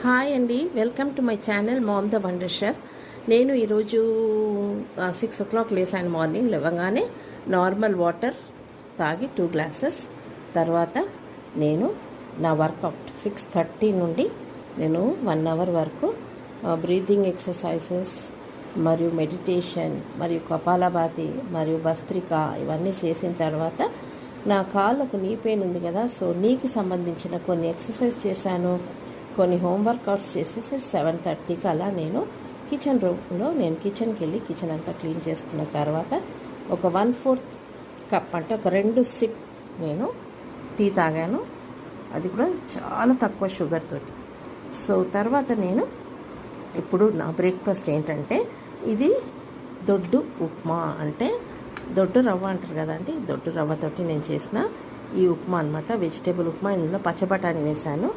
Hi అండి, welcome to my channel ma'am the wonder chef. నేను ఈరోజు 6 o'clock లేసాను. మార్నింగ్ లేవగానే నార్మల్ వాటర్ తాగి 2 glasses తర్వాత నేను నా వర్కౌట్ 6:30 నుండి నేను 1 hour వరకు బ్రీతింగ్ ఎక్సర్సైజెస్ మరియు మెడిటేషన్ మరియు కపాలభాతి మరియు భస్త్రిక ఇవన్నీ చేసిన తర్వాత నా కాళ్ళకు నీ పెయిన్ ఉంది కదా, సో నీకు సంబంధించిన కొన్ని ఎక్సర్సైజ్ చేశాను, కొన్ని హోమ్ వర్కౌట్స్ చేసేసి 7:30కి అలా నేను కిచెన్ రూమ్లో కిచెన్కి వెళ్ళి కిచెన్ అంతా క్లీన్ చేసుకున్న తర్వాత ఒక 1/4 కప్ అంటే ఒక 2 సిప్ నేను టీ తాగాను. అది కూడా చాలా తక్కువ షుగర్ తోటి. సో తర్వాత నేను ఇప్పుడు నా బ్రేక్ఫాస్ట్ ఏంటంటే ఇది దొడ్డు ఉప్మా, అంటే దొడ్డు రవ్వ అంటారు కదండి, దొడ్డు రవ్వతోటి నేను చేసిన ఈ ఉప్మా అనమాట. వెజిటేబుల్ ఉప్మా. ఇందులో పచ్చబటాని వేశాను.